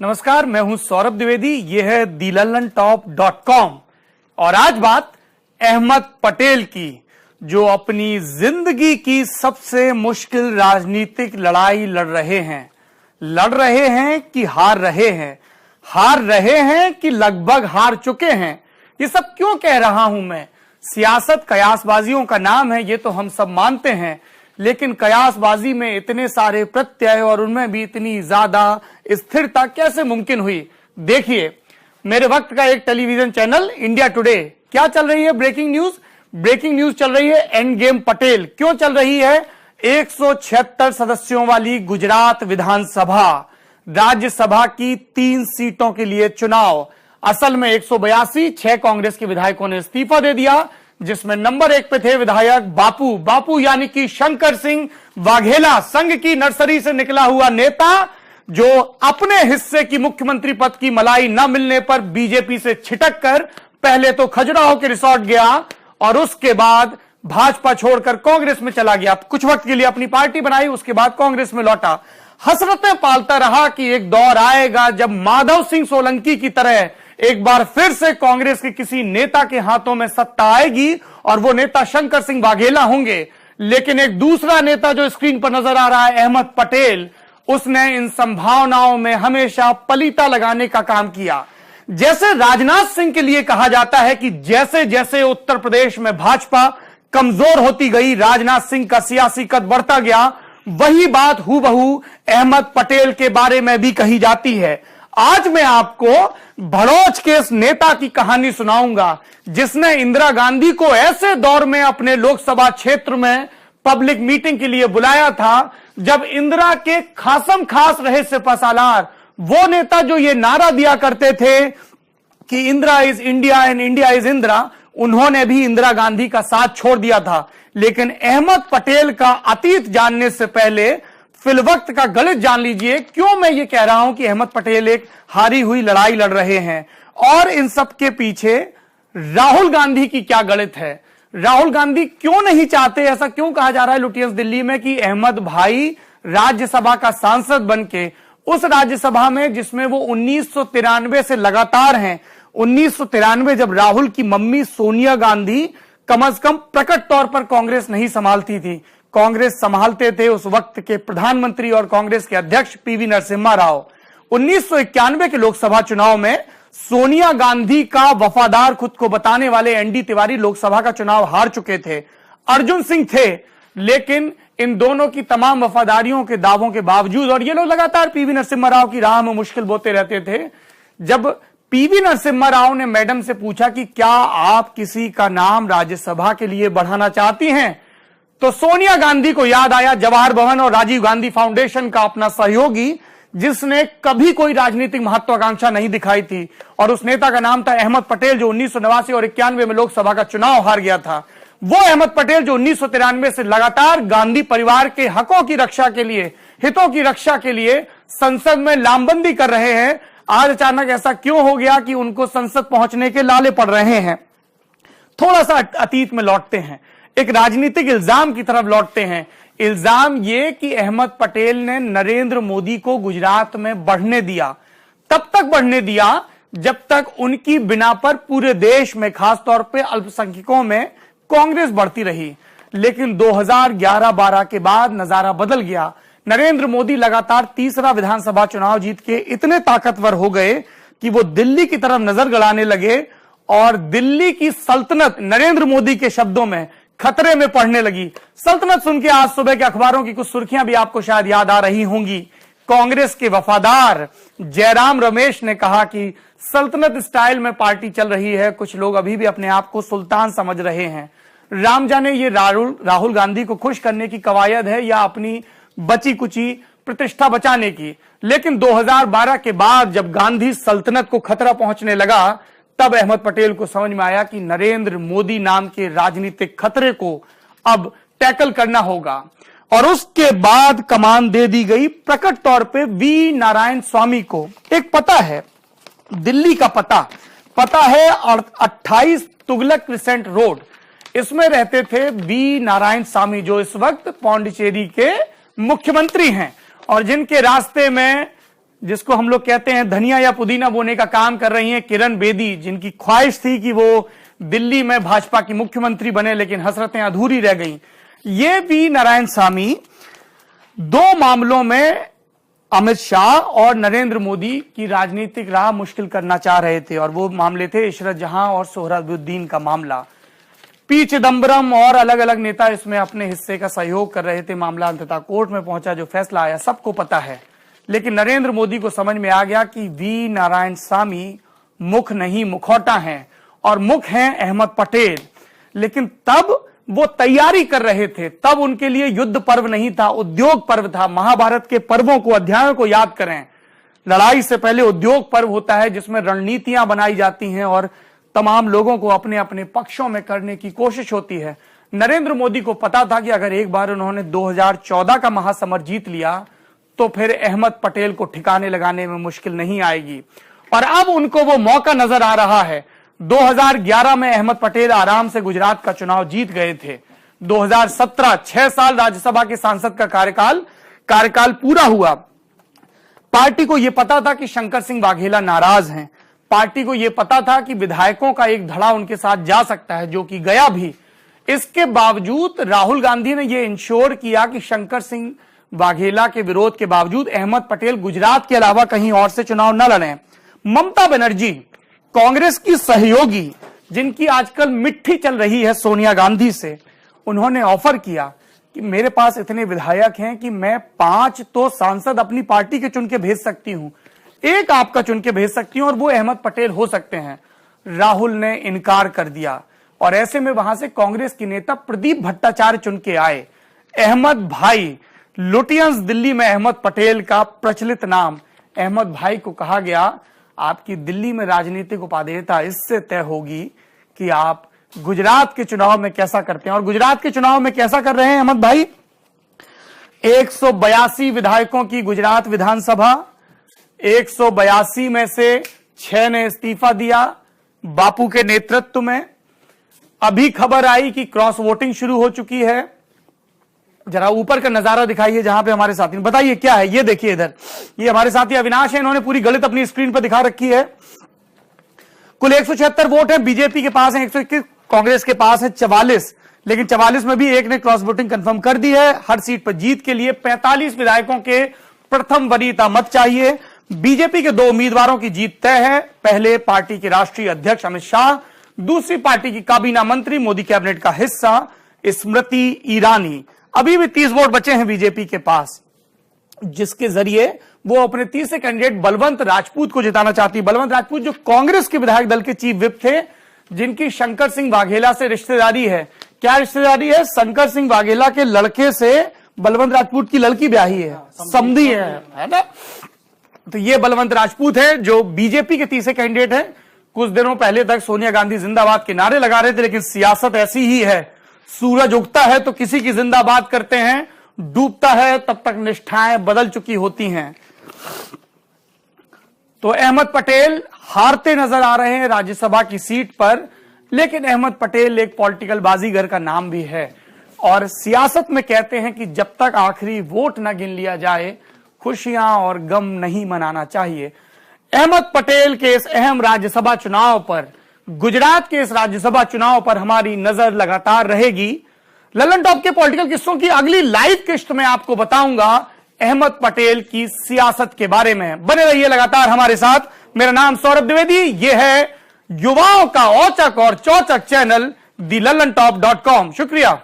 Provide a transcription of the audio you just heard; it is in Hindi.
नमस्कार, मैं हूं सौरभ द्विवेदी। यह है thelalantop.com और आज बात अहमद पटेल की, जो अपनी जिंदगी की सबसे मुश्किल राजनीतिक लड़ाई लड़ रहे हैं कि हार रहे हैं कि लगभग हार चुके हैं। ये सब क्यों कह रहा हूं मैं? सियासत कयासबाजियों का नाम है, ये तो हम सब मानते हैं, लेकिन कयासबाजी में इतने सारे प्रत्यय और उनमें भी इतनी ज्यादा स्थिरता कैसे मुमकिन हुई? देखिए, मेरे वक्त का एक टेलीविजन चैनल इंडिया टुडे, क्या चल रही है? ब्रेकिंग न्यूज चल रही है। एंड गेम पटेल क्यों चल रही है? 176 सदस्यों वाली गुजरात विधानसभा राज्यसभा की 3 सीटों के लिए चुनाव। असल में 182, 6 कांग्रेस के विधायकों ने इस्तीफा दे दिया, जिसमें नंबर 1 पे थे विधायक बापू यानी कि शंकर सिंह वाघेला, संघ की नर्सरी से निकला हुआ नेता, जो अपने हिस्से की मुख्यमंत्री पद की मलाई न मिलने पर बीजेपी से छिटक कर पहले तो खजुराहो के रिसोर्ट गया और उसके बाद भाजपा छोड़कर कांग्रेस में चला गया। कुछ वक्त के लिए अपनी पार्टी बनाई, उसके बाद कांग्रेस में लौटा। हसरतें पालता रहा कि एक दौर आएगा जब माधव सिंह सोलंकी की तरह एक बार फिर से कांग्रेस के किसी नेता के हाथों में सत्ता आएगी और वो नेता शंकर सिंह वाघेला होंगे। लेकिन एक दूसरा नेता जो स्क्रीन पर नजर आ रहा है, अहमद पटेल, उसने इन संभावनाओं में हमेशा पलीता लगाने का काम किया। जैसे राजनाथ सिंह के लिए कहा जाता है कि जैसे जैसे उत्तर प्रदेश में भाजपा कमजोर होती गई, राजनाथ सिंह का सियासी कद बढ़ता गया, वही बात हूबहू अहमद पटेल के बारे में भी कही जाती है। आज मैं आपको भड़ोच के इस नेता की कहानी सुनाऊंगा, जिसने इंदिरा गांधी को ऐसे दौर में अपने लोकसभा क्षेत्र में पब्लिक मीटिंग के लिए बुलाया था जब इंदिरा के खासम खास रहे सिपहसालार, वो नेता जो ये नारा दिया करते थे कि Indira is India and India is Indira, उन्होंने भी इंदिरा गांधी का साथ छोड़ दिया था। लेकिन अहमद पटेल का अतीत जानने से पहले फिलवक्त का गणित जान लीजिए। क्यों मैं ये कह रहा हूं कि अहमद पटेल एक हारी हुई लड़ाई लड़ रहे हैं और इन सब के पीछे राहुल गांधी की क्या गणित है? राहुल गांधी क्यों नहीं चाहते, ऐसा क्यों कहा जा रहा है लुटियंस दिल्ली में, कि अहमद भाई राज्यसभा का सांसद बनके उस राज्यसभा में जिसमें वो 1993 से लगातार हैं। 1993 जब राहुल की मम्मी सोनिया गांधी कम से कम प्रकट तौर पर कांग्रेस नहीं संभालती थी, कांग्रेस संभालते थे उस वक्त के प्रधानमंत्री और कांग्रेस के अध्यक्ष पीवी नरसिम्हा राव। 1991 के लोकसभा चुनाव में सोनिया गांधी का वफादार खुद को बताने वाले एनडी तिवारी लोकसभा का चुनाव हार चुके थे। अर्जुन सिंह थे, लेकिन इन दोनों की तमाम वफादारियों के दावों के बावजूद, और ये लोग लगातार पीवी नरसिम्हा राव की राह में मुश्किल बोते रहते थे। जब पीवी नरसिम्हा राव ने मैडम से पूछा कि क्या आप किसी का नाम राज्यसभा के लिए बढ़ाना चाहती हैं, तो सोनिया गांधी को याद आया जवाहर भवन और राजीव गांधी फाउंडेशन का अपना सहयोगी, जिसने कभी कोई राजनीतिक महत्वाकांक्षा नहीं दिखाई थी, और उस नेता का नाम था अहमद पटेल, जो 1989 और 91 में लोकसभा का चुनाव हार गया था। वो अहमद पटेल जो 1993 से लगातार गांधी परिवार के हकों की रक्षा के लिए, हितों की रक्षा के लिए संसद में लामबंदी कर रहे हैं, आज अचानक ऐसा क्यों हो गया कि उनको संसद पहुंचने के लाले पड़ रहे हैं? थोड़ा सा अतीत में लौटते हैं, एक राजनीतिक इल्जाम की तरफ लौटते हैं। इल्जाम ये कि अहमद पटेल ने नरेंद्र मोदी को गुजरात में बढ़ने दिया, तब तक बढ़ने दिया जब तक उनकी बिना पर पूरे देश में, खासतौर पे अल्पसंख्यकों में कांग्रेस बढ़ती रही। लेकिन 2011-12 के बाद नजारा बदल गया। नरेंद्र मोदी लगातार तीसरा विधानसभा चुनाव जीत के इतने ताकतवर हो गए कि वो दिल्ली की तरफ नजर गड़ाने लगे और दिल्ली की सल्तनत नरेंद्र मोदी के शब्दों में खतरे में पड़ने लगी। सल्तनत सुन के आज सुबह के अखबारों की कुछ सुर्खियां भी आपको शायद याद आ रही होंगी। कांग्रेस के वफादार जयराम रमेश ने कहा कि सल्तनत स्टाइल में पार्टी चल रही है, कुछ लोग अभी भी अपने आप को सुल्तान समझ रहे हैं। राम जाने ये राहुल गांधी को खुश करने की कवायद है या अपनी बची कुची प्रतिष्ठा बचाने की। लेकिन 2012 के बाद जब गांधी सल्तनत को खतरा पहुंचने लगा, तब अहमद पटेल को समझ में आया कि नरेंद्र मोदी नाम के राजनीतिक खतरे को अब टैकल करना होगा। और उसके बाद कमान दे दी गई प्रकट तौर पे वी नारायण स्वामी को। एक पता है, दिल्ली का पता है 28 तुगलक क्रिसेंट रोड, इसमें रहते थे वी नारायण स्वामी, जो इस वक्त पौंडीचेरी के मुख्यमंत्री हैं और जिनके रास्ते में जिसको हम लोग कहते हैं धनिया या पुदीना बोने का काम कर रही हैं किरण बेदी, जिनकी ख्वाहिश थी कि वो दिल्ली में भाजपा की मुख्यमंत्री बने, लेकिन हसरतें अधूरी रह गईं। ये वी नारायणसामी दो मामलों में अमित शाह और नरेंद्र मोदी की राजनीतिक राह मुश्किल करना चाह रहे थे, और वो मामले थे इशरत जहां और सोहराबुद्दीन का मामला। पी चिदंबरम और अलग अलग नेता इसमें अपने हिस्से का सहयोग कर रहे थे। मामला अंततः कोर्ट में पहुंचा, जो फैसला आया सबको पता है। लेकिन नरेंद्र मोदी को समझ में आ गया कि वी नारायणसामी मुख नहीं मुखौटा हैं, और मुख हैं अहमद पटेल। लेकिन तब वो तैयारी कर रहे थे, तब उनके लिए युद्ध पर्व नहीं था, उद्योग पर्व था। महाभारत के पर्वों को, अध्यायों को याद करें। लड़ाई से पहले उद्योग पर्व होता है, जिसमें रणनीतियां बनाई जाती हैं और तमाम लोगों को अपने अपने पक्षों में करने की कोशिश होती है। नरेंद्र मोदी को पता था कि अगर एक बार उन्होंने 2014 का महासमर जीत लिया तो फिर अहमद पटेल को ठिकाने लगाने में मुश्किल नहीं आएगी, और अब उनको वो मौका नजर आ रहा है। 2011 में अहमद पटेल आराम से गुजरात का चुनाव जीत गए थे। 2017 6 साल राज्यसभा के सांसद का कार्यकाल पूरा हुआ। पार्टी को यह पता था कि शंकर सिंह वाघेला नाराज हैं। पार्टी को यह पता था कि विधायकों का एक धड़ा उनके साथ जा सकता है, जो कि गया भी। इसके बावजूद राहुल गांधी ने यह इंश्योर किया कि शंकर सिंह वाघेला के विरोध के बावजूद अहमद पटेल गुजरात के अलावा कहीं और से चुनाव न लड़ें। ममता बनर्जी, कांग्रेस की सहयोगी, जिनकी आजकल मिट्टी चल रही है सोनिया गांधी से, उन्होंने ऑफर किया कि मेरे पास इतने विधायक हैं कि मैं 5 तो सांसद अपनी पार्टी के चुन के भेज सकती हूं, एक आपका चुन के भेज सकती हूं, और वो अहमद पटेल हो सकते हैं। राहुल ने इनकार कर दिया, और ऐसे में वहां से कांग्रेस की नेता प्रदीप भट्टाचार्य चुन के आए। अहमद भाई, लुटियंस दिल्ली में अहमद पटेल का प्रचलित नाम। अहमद भाई को कहा गया, आपकी दिल्ली में राजनीतिक उपादेयता इससे तय होगी कि आप गुजरात के चुनाव में कैसा करते हैं। और गुजरात के चुनाव में कैसा कर रहे हैं अहमद भाई? 182 विधायकों की गुजरात विधानसभा, 182 में से 6 ने इस्तीफा दिया बापू के नेतृत्व में। अभी खबर आई कि क्रॉस वोटिंग शुरू हो चुकी है। जरा ऊपर का नजारा दिखाइए, जहां पे हमारे साथी, बताइए क्या है ये। देखिए इधर, ये हमारे साथी अविनाश है, इन्होंने पूरी गणित अपनी स्क्रीन पर दिखा रखी है। कुल 176 वोट है, बीजेपी के पास है 121, कांग्रेस के पास है 44, लेकिन 44 में भी एक ने क्रॉस वोटिंग कंफर्म कर दी है। हर सीट पर जीत के लिए 45 विधायकों के प्रथम वरीयता मत चाहिए। बीजेपी के 2 उम्मीदवारों की जीत तय है। पहले पार्टी के राष्ट्रीय अध्यक्ष अमित शाह, दूसरी पार्टी की काबीना मंत्री, मोदी कैबिनेट का हिस्सा स्मृति ईरानी। अभी भी 30 वोट बचे हैं बीजेपी के पास, जिसके जरिए वो अपने तीसरे कैंडिडेट बलवंत राजपूत को जिताना चाहती है। बलवंत राजपूत जो कांग्रेस के विधायक दल के चीफ विप थे, जिनकी शंकर सिंह वाघेला से रिश्तेदारी है। क्या रिश्तेदारी है? शंकर सिंह वाघेला के लड़के से बलवंत राजपूत की लड़की ब्याही है, समधी है ना। तो ये बलवंत राजपूत है जो बीजेपी के तीसरे कैंडिडेट है। कुछ दिनों पहले तक सोनिया गांधी जिंदाबाद के नारे लगा रहे थे, लेकिन सियासत ऐसी ही है, सूरज उगता है तो किसी की जिंदाबाद करते हैं, डूबता है तब तक निष्ठाएं बदल चुकी होती हैं। तो अहमद पटेल हारते नजर आ रहे हैं राज्यसभा की सीट पर, लेकिन अहमद पटेल एक पॉलिटिकल बाजीगर का नाम भी है, और सियासत में कहते हैं कि जब तक आखिरी वोट न गिन लिया जाए, खुशियां और गम नहीं मनाना चाहिए। अहमद पटेल के इस अहम राज्यसभा चुनाव पर, गुजरात के इस राज्यसभा चुनाव पर हमारी नजर लगातार रहेगी। ललन टॉप के पॉलिटिकल किस्सों की अगली लाइव किस्त में आपको बताऊंगा अहमद पटेल की सियासत के बारे में। बने रहिए लगातार हमारे साथ। मेरा नाम सौरभ द्विवेदी, यह है युवाओं का औचक और चौचक चैनल दी ललन टॉप .com। शुक्रिया।